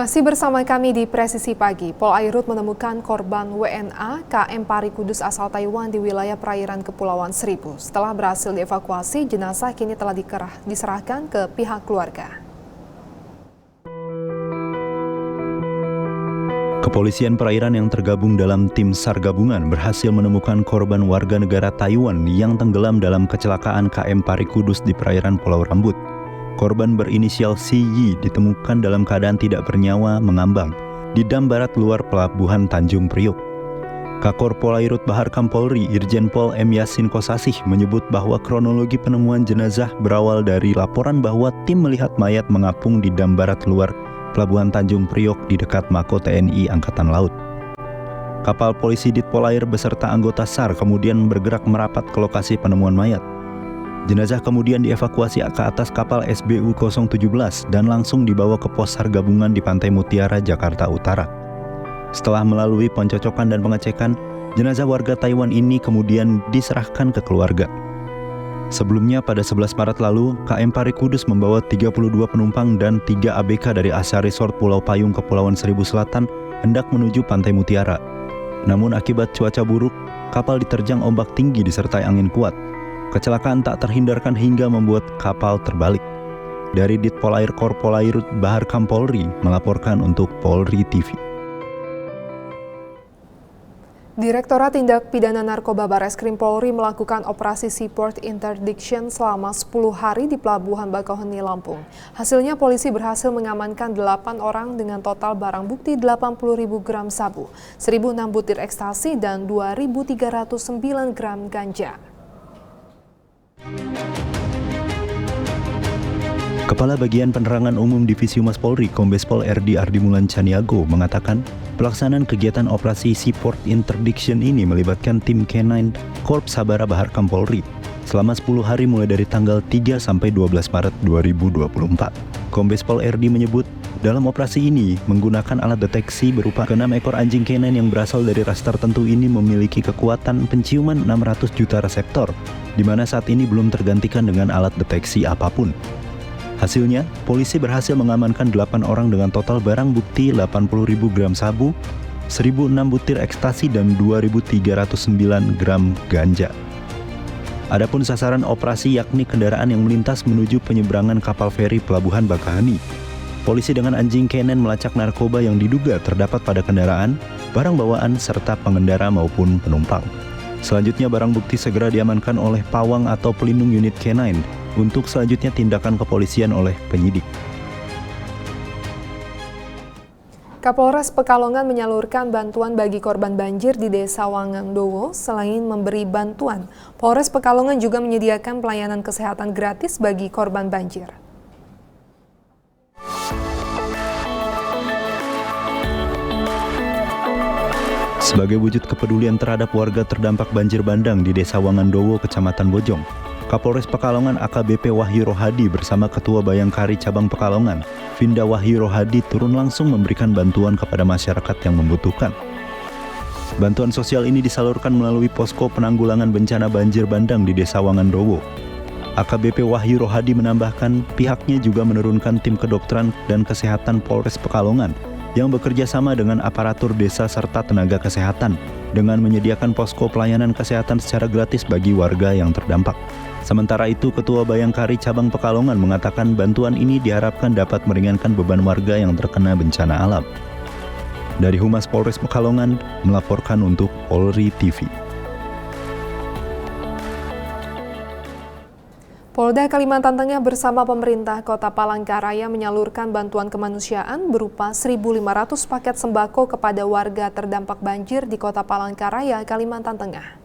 Masih bersama kami di Presisi Pagi, Polairut menemukan korban WNA KM Pari Kudus asal Taiwan di wilayah perairan Kepulauan Seribu. Setelah berhasil dievakuasi, jenazah kini telah diserahkan ke pihak keluarga. Kepolisian perairan yang tergabung dalam tim SAR gabungan berhasil menemukan korban warga negara Taiwan yang tenggelam dalam kecelakaan KM Pari Kudus di perairan Pulau Rambut. Korban berinisial CY ditemukan dalam keadaan tidak bernyawa mengambang di dam barat luar pelabuhan Tanjung Priok. Kakor Polairut Bahar Kampolri Irjen Pol M. Yasin Kosasih menyebut bahwa kronologi penemuan jenazah berawal dari laporan bahwa tim melihat mayat mengapung di dam barat luar pelabuhan Tanjung Priok di dekat Mako TNI Angkatan Laut. Kapal polisi Dit Polair beserta anggota SAR kemudian bergerak merapat ke lokasi penemuan mayat. Jenazah kemudian dievakuasi ke atas kapal SBU 017 dan langsung dibawa ke pos SAR gabungan di Pantai Mutiara, Jakarta Utara. Setelah melalui pencocokan dan pengecekan, jenazah warga Taiwan ini kemudian diserahkan ke keluarga. Sebelumnya pada 11 Maret lalu, KM Pari Kudus membawa 32 penumpang dan 3 ABK dari Asa Resort Pulau Payung Kepulauan Seribu Selatan hendak menuju Pantai Mutiara. Namun akibat cuaca buruk, kapal diterjang ombak tinggi disertai angin kuat. Kecelakaan tak terhindarkan hingga membuat kapal terbalik. Dari Dit Polair Kor Polairut Bahar Kampolri melaporkan untuk Polri TV. Direktorat Tindak Pidana Narkoba Bareskrim Polri melakukan operasi Seaport Interdiction selama 10 hari di Pelabuhan Bakauheni, Lampung. Hasilnya polisi berhasil mengamankan 8 orang dengan total barang bukti 80.000 gram sabu, 1.006 butir ekstasi, dan 2.309 gram ganja. Kepala Bagian Penerangan Umum Divisi Humas Polri, Kombes Pol RD Ardimulan Caniago mengatakan, pelaksanaan kegiatan operasi Seaport Interdiction ini melibatkan tim K9 Korps Sabara Bahar Kampolri selama 10 hari mulai dari tanggal 3 sampai 12 Maret 2024. Kombes Pol RD menyebut, dalam operasi ini menggunakan alat deteksi berupa 6 ekor anjing K9 yang berasal dari ras tertentu ini memiliki kekuatan penciuman 600 juta reseptor, di mana saat ini belum tergantikan dengan alat deteksi apapun. Hasilnya, polisi berhasil mengamankan 8 orang dengan total barang bukti 80.000 gram sabu, 1.006 butir ekstasi, dan 2.309 gram ganja. Adapun sasaran operasi yakni kendaraan yang melintas menuju penyeberangan kapal feri Pelabuhan Bakauheni. Polisi dengan anjing K9 melacak narkoba yang diduga terdapat pada kendaraan, barang bawaan, serta pengendara maupun penumpang. Selanjutnya barang bukti segera diamankan oleh pawang atau pelindung unit K9 untuk selanjutnya tindakan kepolisian oleh penyidik. Kapolres Pekalongan menyalurkan bantuan bagi korban banjir di Desa Wangangdowo. Selain memberi bantuan, Polres Pekalongan juga menyediakan pelayanan kesehatan gratis bagi korban banjir. Sebagai wujud kepedulian terhadap warga terdampak banjir bandang di Desa Wangangdowo, Kecamatan Bojong, Kapolres Pekalongan AKBP Wahyu Rohadi bersama Ketua Bayangkari Cabang Pekalongan, Vinda Wahyu Rohadi, turun langsung memberikan bantuan kepada masyarakat yang membutuhkan. Bantuan sosial ini disalurkan melalui posko penanggulangan bencana banjir bandang di Desa Wangangdowo. AKBP Wahyu Rohadi menambahkan pihaknya juga menurunkan tim kedokteran dan kesehatan Polres Pekalongan yang bekerja sama dengan aparatur desa serta tenaga kesehatan dengan menyediakan posko pelayanan kesehatan secara gratis bagi warga yang terdampak. Sementara itu, Ketua Bayangkari Cabang Pekalongan mengatakan bantuan ini diharapkan dapat meringankan beban warga yang terkena bencana alam. Dari Humas Polres Pekalongan melaporkan untuk Polri TV. Polda Kalimantan Tengah bersama pemerintah Kota Palangkaraya menyalurkan bantuan kemanusiaan berupa 1.500 paket sembako kepada warga terdampak banjir di Kota Palangkaraya, Kalimantan Tengah.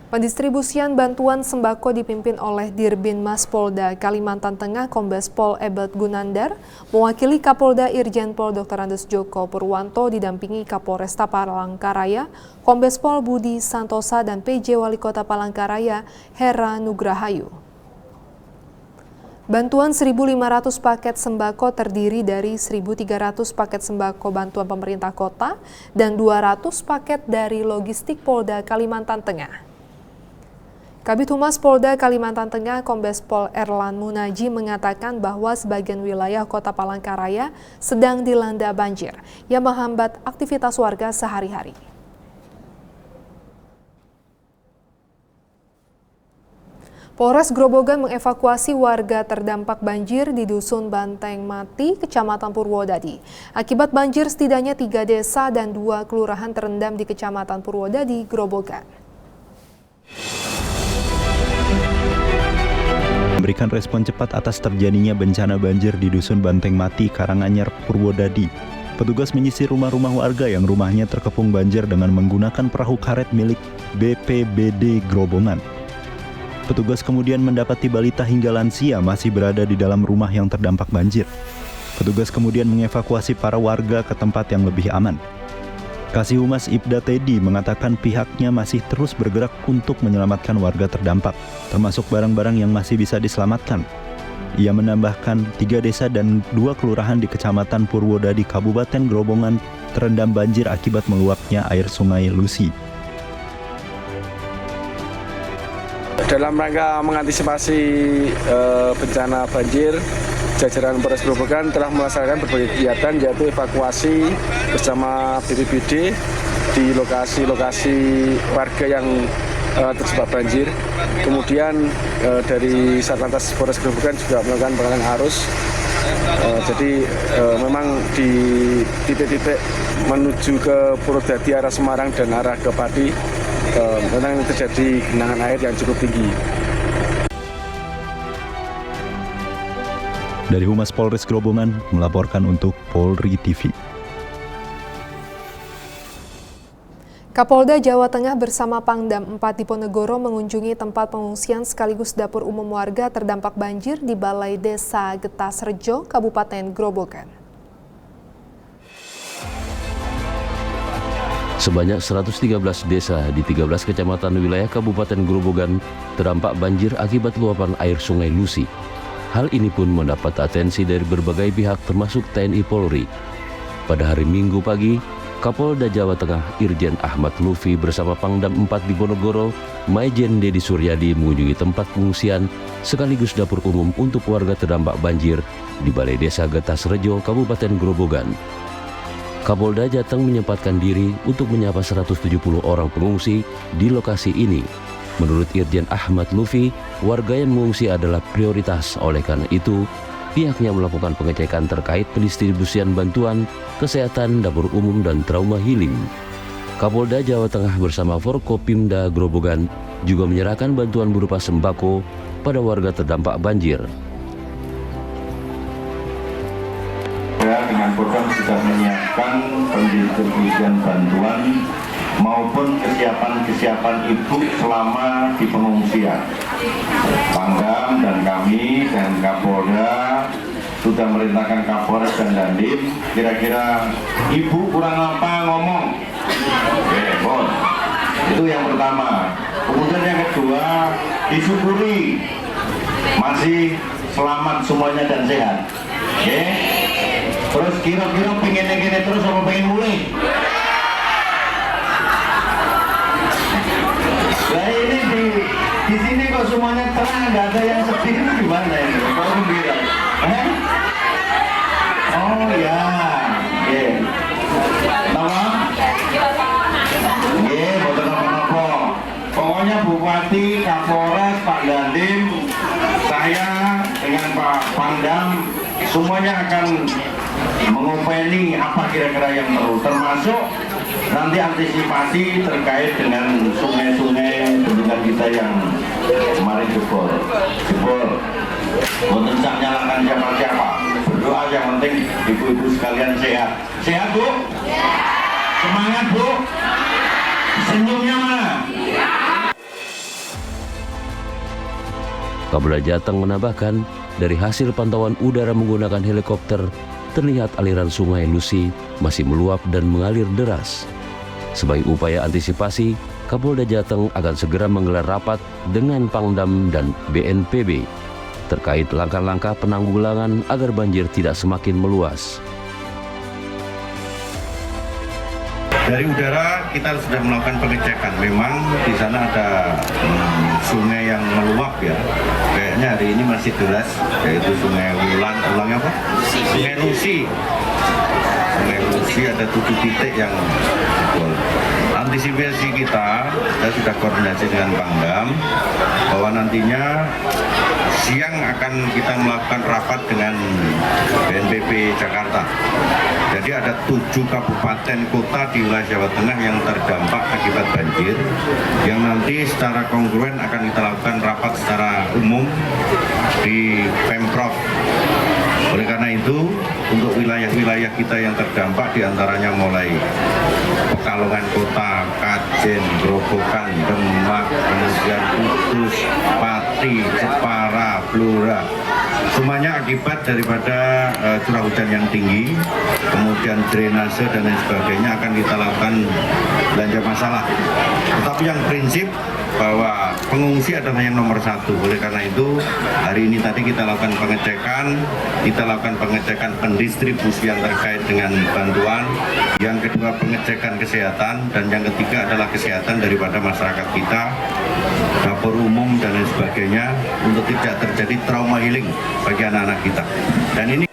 Pendistribusian bantuan sembako dipimpin oleh Dirbinmas Polda Kalimantan Tengah Kombes Pol Ebert Gunandar, mewakili Kapolda Irjen Pol Dr. Andes Joko Purwanto didampingi Kapolresta Palangkaraya, Kombes Pol Budi Santosa, dan PJ Wali Kota Palangkaraya, Hera Nugrahayu. Bantuan 1.500 paket sembako terdiri dari 1.300 paket sembako bantuan pemerintah kota dan 200 paket dari logistik Polda Kalimantan Tengah. Kabid Humas Polda Kalimantan Tengah Kombes Pol Erlan Munaji mengatakan bahwa sebagian wilayah Kota Palangkaraya sedang dilanda banjir yang menghambat aktivitas warga sehari-hari. Polres Grobogan mengevakuasi warga terdampak banjir di Dusun Banteng Mati, Kecamatan Purwodadi. Akibat banjir setidaknya 3 desa dan 2 kelurahan terendam di Kecamatan Purwodadi, Grobogan. Memberikan respon cepat atas terjadinya bencana banjir di Dusun Banteng Mati, Karanganyar, Purwodadi. Petugas menyisir rumah-rumah warga yang rumahnya terkepung banjir dengan menggunakan perahu karet milik BPBD Grobogan. Petugas kemudian mendapati balita hingga lansia masih berada di dalam rumah yang terdampak banjir. Petugas kemudian mengevakuasi para warga ke tempat yang lebih aman. Kasih Humas Ibda Teddy mengatakan pihaknya masih terus bergerak untuk menyelamatkan warga terdampak, termasuk barang-barang yang masih bisa diselamatkan. Ia menambahkan 3 desa dan 2 kelurahan di Kecamatan Purwodadi, Kabupaten Grobogan terendam banjir akibat meluapnya air Sungai Lusi. Dalam rangka mengantisipasi bencana banjir, jajaran Polres Grobogan telah melaksanakan berbagai kegiatan, yaitu evakuasi bersama BPBD di lokasi-lokasi warga yang terjebak banjir. Kemudian dari Satlantas Polres Grobogan juga melakukan pengalihan arus. Jadi memang di titik-titik menuju ke Purwodadi arah Semarang dan arah ke Pati memang terjadi genangan air yang cukup tinggi. Dari Humas Polres Grobogan melaporkan untuk Polri TV. Kapolda Jawa Tengah bersama Pangdam 4 Diponegoro mengunjungi tempat pengungsian sekaligus dapur umum warga terdampak banjir di Balai Desa Getasrejo, Kabupaten Grobogan. Sebanyak 113 desa di 13 kecamatan wilayah Kabupaten Grobogan terdampak banjir akibat luapan air Sungai Lusi. Hal ini pun mendapat atensi dari berbagai pihak termasuk TNI Polri. Pada hari Minggu pagi, Kapolda Jawa Tengah Irjen Ahmad Lufi bersama Pangdam 4 Diponegoro, Maijen Dedi Suryadi mengunjungi tempat pengungsian sekaligus dapur umum untuk warga terdampak banjir di Balai Desa Getasrejo, Kabupaten Grobogan. Kapolda Jateng menyempatkan diri untuk menyapa 170 orang pengungsi di lokasi ini. Menurut Irjen Ahmad Lufi, warga yang mengungsi adalah prioritas. Oleh karena itu, pihaknya melakukan pengecekan terkait pendistribusian bantuan, kesehatan, dapur umum, dan trauma healing. Kapolda Jawa Tengah bersama Forkopimda Grobogan juga menyerahkan bantuan berupa sembako pada warga terdampak banjir. Dengan program sudah menyiapkan pendistribusian bantuan maupun kesiapan ibu selama di pengungsian. Pangdam dan kami dan Kapolda sudah merintahkan Kapolres dan Dandim, kira-kira ibu kurang apa ngomong. Oke, bon. Itu yang pertama. Kemudian yang kedua, disyukuri masih selamat semuanya dan sehat. Oke. Terus kira-kira pengen gini terus apa pengen mulai? Nah ini di sini kok semuanya terang, nggak ada yang sedih, itu gimana ini? Kok gembira? Oh ya, nama? Betul apa? Pokoknya Bupati, Kapolres, Pak Dandim, saya dengan Pak Pangdam semuanya akan mengopeni apa kira-kira yang perlu, termasuk nanti antisipasi terkait dengan sungai-sungai bendungan kita yang kemarin jebol. Mau sak nyalakan siapa-siapa, berdoa yang penting ibu-ibu sekalian sehat. Sehat Bu? Semangat Bu? Senyumnya mana? Kapolda Jateng menambahkan, dari hasil pantauan udara menggunakan helikopter, terlihat aliran Sungai Lusi masih meluap dan mengalir deras. Sebagai upaya antisipasi, Kapolda Jateng akan segera menggelar rapat dengan Pangdam dan BNPB terkait langkah-langkah penanggulangan agar banjir tidak semakin meluas. Dari udara kita sudah melakukan pengecekan. Memang di sana ada sungai yang meluap ya. Kayaknya hari ini masih deras, yaitu Sungai Ulangnya apa? Sungai Lusi. Sungai Lusi ada 7 titik yang jebol. Antisipasi kita sudah koordinasi dengan Pangdam bahwa nantinya siang akan kita melakukan rapat dengan BNPB Jakarta. Jadi ada 7 kabupaten kota di wilayah Jawa Tengah yang terdampak akibat banjir, yang nanti secara kongruen akan kita lakukan rapat secara umum di Pemprov. Oleh karena itu, untuk wilayah-wilayah kita yang terdampak diantaranya mulai Pekalongan Kota, Kajen, Grobogan, Demak, kemudian Kudus, Pati, Jepara, Blora. Semuanya akibat daripada curah hujan yang tinggi, kemudian drainase dan lain sebagainya akan kita lakukan belanja masalah. Tetapi yang prinsip bahwa pengungsi adalah yang nomor 1. Oleh karena itu, hari ini tadi kita lakukan pengecekan pendistribusian terkait dengan bantuan, yang kedua pengecekan kesehatan, dan yang ketiga adalah kesehatan daripada masyarakat kita, dapur umum dan lain sebagainya, untuk tidak terjadi trauma healing bagi anak-anak kita. Dan ini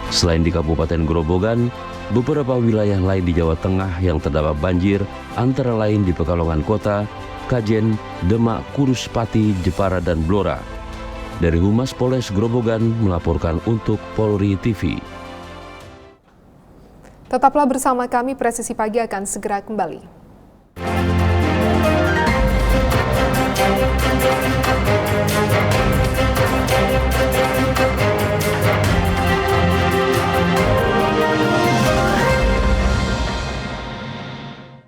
Selain di Kabupaten Grobogan, beberapa wilayah lain di Jawa Tengah yang terdampak banjir antara lain di Pekalongan Kota, Kajen, Demak, Kudus, Pati, Jepara, dan Blora. Dari Humas Polres Grobogan melaporkan untuk Polri TV. Tetaplah bersama kami, Presisi Pagi akan segera kembali.